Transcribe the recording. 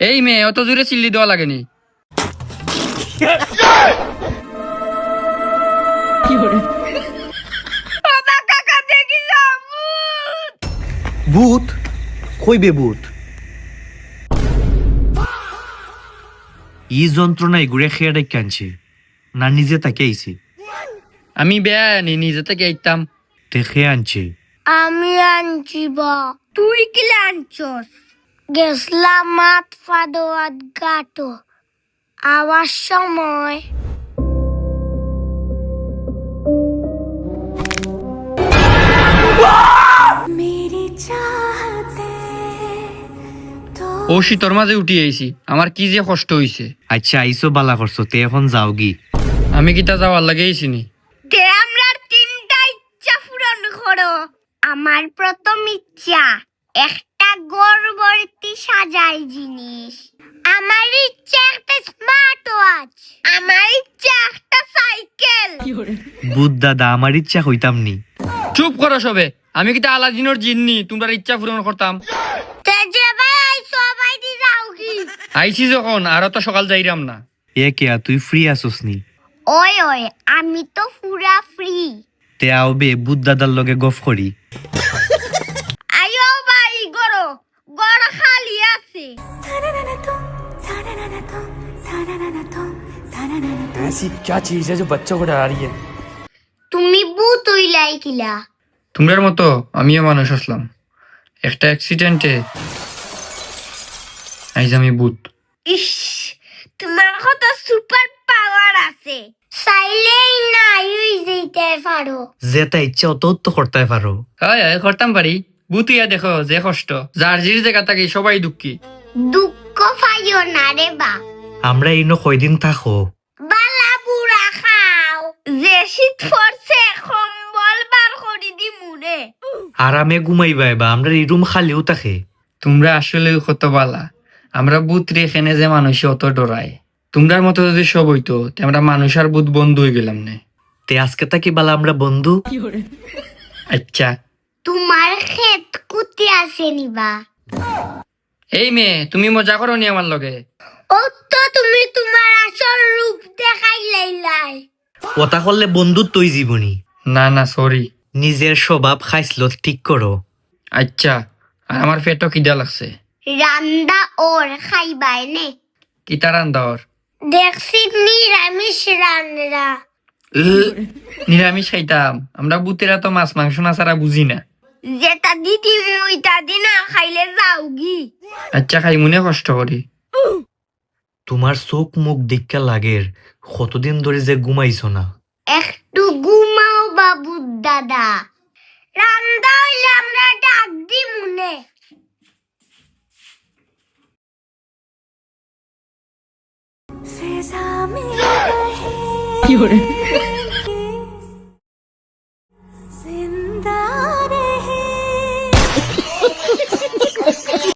এই মেয়ে অত জোরে চিল্লি দেওয়া লাগেনি। ভূত কইবে ভূত ই যন্ত্রণায় ঘুরে খেয়ে ডেকে আনছে না নিজে তাকে আইছে আমি বেয়া আনি নিজে থেকে আইতাম। দেখে আনছে আমি আনছি বা তুই কি আনছস? গেছলাম মাঠ ফাদোয়াত গাটো আওয়ার সময় ও শীতর মাঝে উঠি আইছি, আমার কি যে কষ্ট হইছে। আচ্ছা আইসো বালা করছো তে এখন যাও গি। আমি কিতা যাওয়ার লাগে আইছিনি। তে আমরা তিনটা ইচ্ছা পূরণ করো। আমার প্রথম ইচ্ছা একটা গর্ভবতী সাজাই জিনিস। আমার ইচ্ছা একটা স্মার্ট ওয়াচ। আমার ইচ্ছা একটা সাইকেল। বুধ দাদা আমার ইচ্ছা হইতাম নি। চুপ করো সবে, আমি কিতা আলাদিনের জিন্নি তোমরা ইচ্ছা পূরণ করতাম। তে যে ভাই সবাই দি যাও কি? আইছি যখন আরো তো সকাল যাইরাম না। এ কেয়া তুই ফ্রি আসোস নি? ওই ওই আমি তো পুরা ফ্রি। তে আওবে বুধ দাদার লগে গফ করি। আয়ো ভাই গরো গড় খালি আছে। ऐसी क्या चीज है जो बच्चों को डरा रही है? তুমি ভূত হইলাই কিলা? তোমরার মতো আমিও মানুষ আসলাম, একটা অ্যাক্সিডেন্টে আইজ আমি ভূত। ইস তোমার কত সুপার পাওয়ার আছে, চাইলেই নাই হই যেতে পারো। যেটা ইচ্ছা অত তো করতে পারো। হয় হয় করতাম পারি। ভূত ইয়া দেখো যে কষ্ট, যার জির জায়গা থাকি সবাই দুঃখী। দুঃখ পাইও না রে বা, আমরা ইনো কয়দিন থাকো? বালা বুড়া খাও। যে শীত পড়ছে কম্বল বার করি দি মুরে। আরামে ঘুমাইবাই বা আমরা এই রুম খালিও থাকে। তোমরা আসলে কত বালা। আমরা ভূত রেখেনে যে মানুষে অত ডরায়। তোমরার মতো যদি সব হইতো তে আমরা মানুষ আর ভূত বন্ধু হয়ে গেলাম না। তে আজকে তাকি বালা আমরা বন্ধু। আচ্ছা তোমার ক্ষেত কুতি আছে নিবা? এই মেয়ে তুমি মজা করো নি আমার লগে? ও তো তুমি তোমার আসল রূপ দেখাই লাইলাই। কথা করলে বন্ধুত্বই জীবনী। না না সরি। নিজের স্বভাব খাইছিল ঠিক করো। আচ্ছা আর আমার পেটও খিদা লাগছে। রান্দা ওর খাইবাই নে। কিতা রান্দা ওর? দেখছি নিরামিষ রান্না। নিরামিষ খাইতাম। আমরা ভূতেরা তো মাছ মাংস না ছাড়া বুঝি না। যেটা দিদি মুইটা দিনা খাইলে যাওগি। আচ্ছা খাই মনে কষ্ট করি। তোমার চোখ মুখ দেখা লাগের কতদিন ধরে যে ঘুমাইছো না। একটু ঘুমাও বাবু দাদা, রান্দা হইলে আমরা ডাক দি মুনে। কি